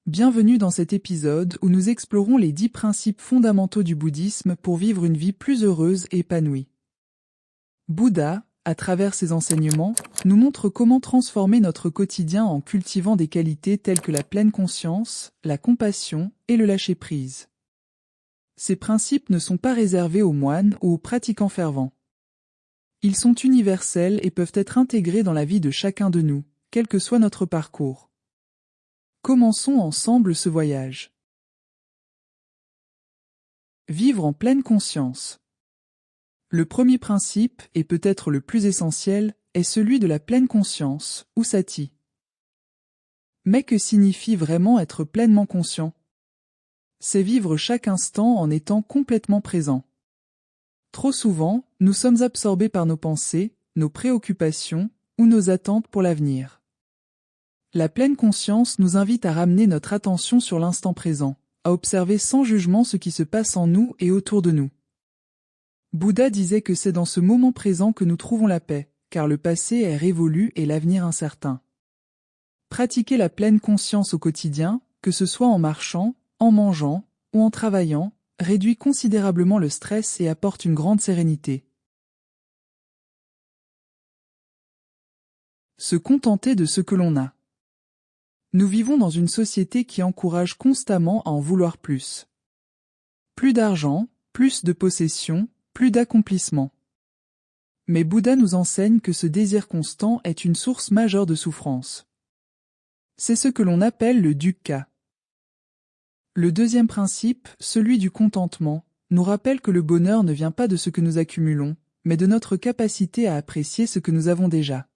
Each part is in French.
Bienvenue dans cet épisode où nous explorons les 10 principes fondamentaux du bouddhisme pour vivre une vie plus heureuse et épanouie. Bouddha, à travers ses enseignements, nous montre comment transformer notre quotidien en cultivant des qualités telles que la pleine conscience, la compassion et le lâcher-prise. Ces principes ne sont pas réservés aux moines ou aux pratiquants fervents. Ils sont universels et peuvent être intégrés dans la vie de chacun de nous, quel que soit notre parcours. Commençons ensemble ce voyage. Vivre en pleine conscience. Le premier principe, et peut-être le plus essentiel, est celui de la pleine conscience, ou sati. Mais que signifie vraiment être pleinement conscient? C'est vivre chaque instant en étant complètement présent. Trop souvent, nous sommes absorbés par nos pensées, nos préoccupations ou nos attentes pour l'avenir. La pleine conscience nous invite à ramener notre attention sur l'instant présent, à observer sans jugement ce qui se passe en nous et autour de nous. Bouddha disait que c'est dans ce moment présent que nous trouvons la paix, car le passé est révolu et l'avenir incertain. Pratiquer la pleine conscience au quotidien, que ce soit en marchant, en mangeant ou en travaillant, réduit considérablement le stress et apporte une grande sérénité. Se contenter de ce que l'on a. Nous vivons dans une société qui encourage constamment à en vouloir plus. Plus d'argent, plus de possessions, plus d'accomplissement. Mais Bouddha nous enseigne que ce désir constant est une source majeure de souffrance. C'est ce que l'on appelle le dukkha. Le deuxième principe, celui du contentement, nous rappelle que le bonheur ne vient pas de ce que nous accumulons, mais de notre capacité à apprécier ce que nous avons déjà.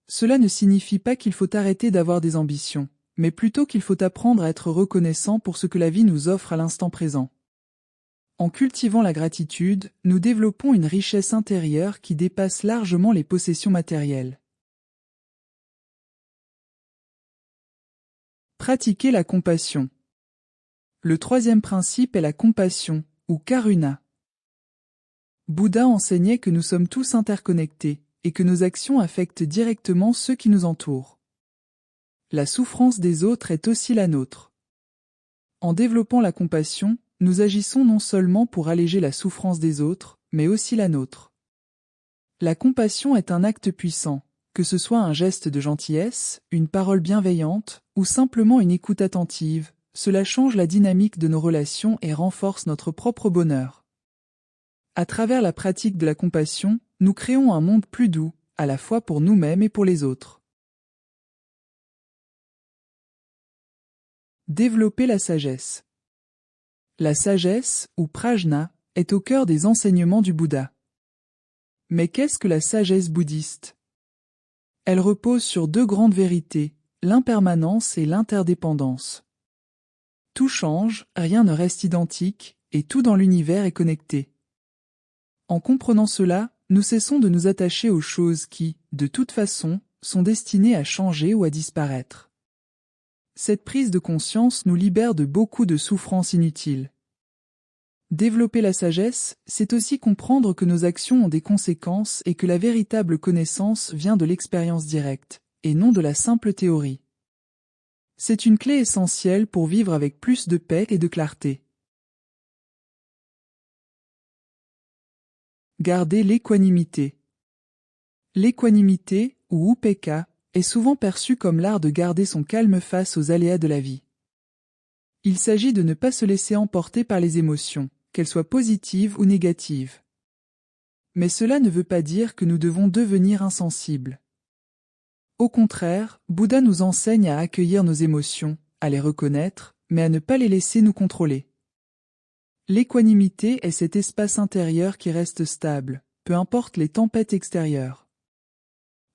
Cela ne signifie pas qu'il faut arrêter d'avoir des ambitions, mais plutôt qu'il faut apprendre à être reconnaissant pour ce que la vie nous offre à l'instant présent. En cultivant la gratitude, nous développons une richesse intérieure qui dépasse largement les possessions matérielles. Pratiquer la compassion. Le troisième principe est la compassion, ou karuna. Bouddha enseignait que nous sommes tous interconnectés, et que nos actions affectent directement ceux qui nous entourent. La souffrance des autres est aussi la nôtre. En développant la compassion, nous agissons non seulement pour alléger la souffrance des autres, mais aussi la nôtre. La compassion est un acte puissant, que ce soit un geste de gentillesse, une parole bienveillante, ou simplement une écoute attentive, cela change la dynamique de nos relations et renforce notre propre bonheur. À travers la pratique de la compassion, nous créons un monde plus doux, à la fois pour nous-mêmes et pour les autres. Développer la sagesse. La sagesse, ou prajna, est au cœur des enseignements du Bouddha. Mais qu'est-ce que la sagesse bouddhiste? Elle repose sur deux grandes vérités, l'impermanence et l'interdépendance. Tout change, rien ne reste identique, et tout dans l'univers est connecté. En comprenant cela, nous cessons de nous attacher aux choses qui, de toute façon, sont destinées à changer ou à disparaître. Cette prise de conscience nous libère de beaucoup de souffrances inutiles. Développer la sagesse, c'est aussi comprendre que nos actions ont des conséquences et que la véritable connaissance vient de l'expérience directe, et non de la simple théorie. C'est une clé essentielle pour vivre avec plus de paix et de clarté. Garder l'équanimité. L'équanimité, ou upekkha, est souvent perçue comme l'art de garder son calme face aux aléas de la vie. Il s'agit de ne pas se laisser emporter par les émotions, qu'elles soient positives ou négatives. Mais cela ne veut pas dire que nous devons devenir insensibles. Au contraire, Bouddha nous enseigne à accueillir nos émotions, à les reconnaître, mais à ne pas les laisser nous contrôler. L'équanimité est cet espace intérieur qui reste stable, peu importe les tempêtes extérieures.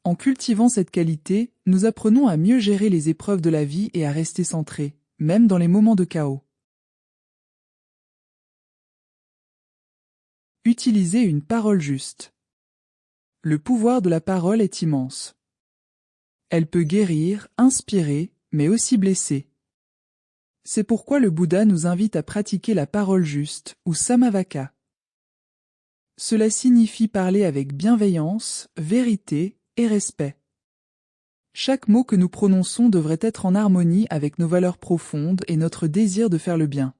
En cultivant cette qualité, nous apprenons à mieux gérer les épreuves de la vie et à rester centrés, même dans les moments de chaos. Utiliser une parole juste. Le pouvoir de la parole est immense. Elle peut guérir, inspirer, mais aussi blesser. C'est pourquoi le Bouddha nous invite à pratiquer la parole juste, ou samavaka. Cela signifie parler avec bienveillance, vérité et respect. Chaque mot que nous prononçons devrait être en harmonie avec nos valeurs profondes et notre désir de faire le bien.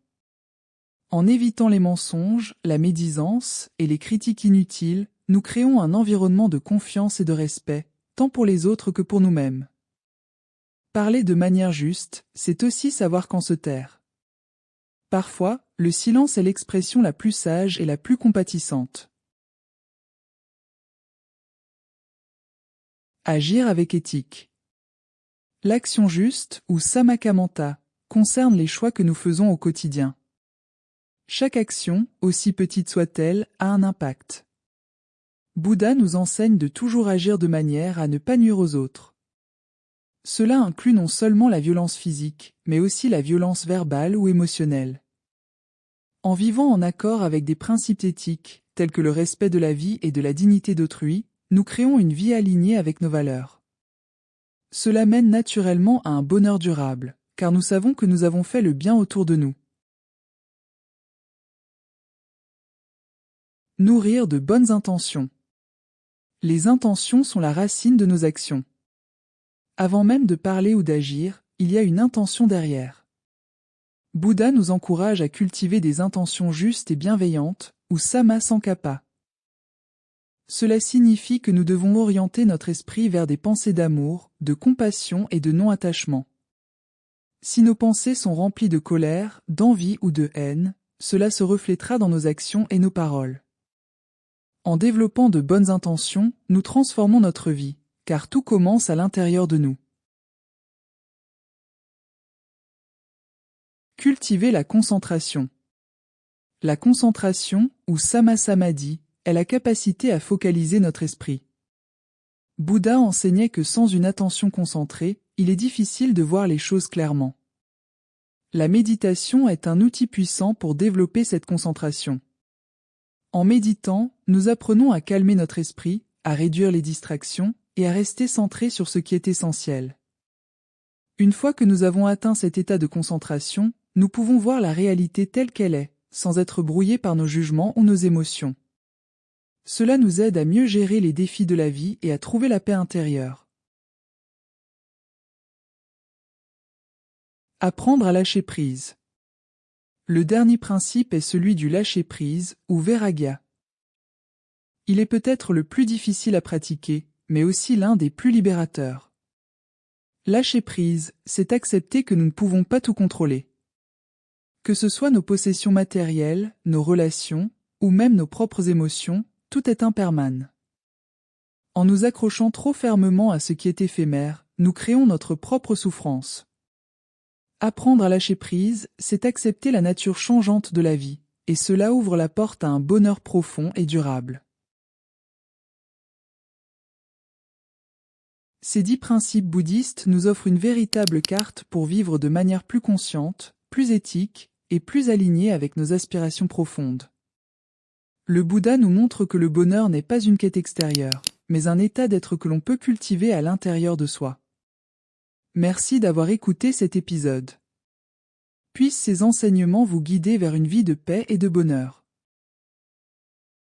En évitant les mensonges, la médisance et les critiques inutiles, nous créons un environnement de confiance et de respect, tant pour les autres que pour nous-mêmes. Parler de manière juste, c'est aussi savoir quand se taire. Parfois, le silence est l'expression la plus sage et la plus compatissante. Agir avec éthique. L'action juste, ou samakamanta, concerne les choix que nous faisons au quotidien. Chaque action, aussi petite soit-elle, a un impact. Bouddha nous enseigne de toujours agir de manière à ne pas nuire aux autres. Cela inclut non seulement la violence physique, mais aussi la violence verbale ou émotionnelle. En vivant en accord avec des principes éthiques, tels que le respect de la vie et de la dignité d'autrui, nous créons une vie alignée avec nos valeurs. Cela mène naturellement à un bonheur durable, car nous savons que nous avons fait le bien autour de nous. Nourrir de bonnes intentions. Les intentions sont la racine de nos actions. Avant même de parler ou d'agir, il y a une intention derrière. Bouddha nous encourage à cultiver des intentions justes et bienveillantes, ou samma sankappa. Cela signifie que nous devons orienter notre esprit vers des pensées d'amour, de compassion et de non-attachement. Si nos pensées sont remplies de colère, d'envie ou de haine, cela se reflètera dans nos actions et nos paroles. En développant de bonnes intentions, nous transformons notre vie, car tout commence à l'intérieur de nous. Cultiver la concentration. La concentration, ou samma-samadhi, est la capacité à focaliser notre esprit. Bouddha enseignait que sans une attention concentrée, il est difficile de voir les choses clairement. La méditation est un outil puissant pour développer cette concentration. En méditant, nous apprenons à calmer notre esprit, à réduire les distractions et à rester centrés sur ce qui est essentiel. Une fois que nous avons atteint cet état de concentration, nous pouvons voir la réalité telle qu'elle est, sans être brouillés par nos jugements ou nos émotions. Cela nous aide à mieux gérer les défis de la vie et à trouver la paix intérieure. Apprendre à lâcher prise. Le dernier principe est celui du lâcher-prise, ou vairagya. Il est peut-être le plus difficile à pratiquer, mais aussi l'un des plus libérateurs. Lâcher prise, c'est accepter que nous ne pouvons pas tout contrôler. Que ce soit nos possessions matérielles, nos relations, ou même nos propres émotions, tout est impermanent. En nous accrochant trop fermement à ce qui est éphémère, nous créons notre propre souffrance. Apprendre à lâcher prise, c'est accepter la nature changeante de la vie, et cela ouvre la porte à un bonheur profond et durable. Ces 10 principes bouddhistes nous offrent une véritable carte pour vivre de manière plus consciente, plus éthique et plus alignée avec nos aspirations profondes. Le Bouddha nous montre que le bonheur n'est pas une quête extérieure, mais un état d'être que l'on peut cultiver à l'intérieur de soi. Merci d'avoir écouté cet épisode. Puissent ces enseignements vous guider vers une vie de paix et de bonheur.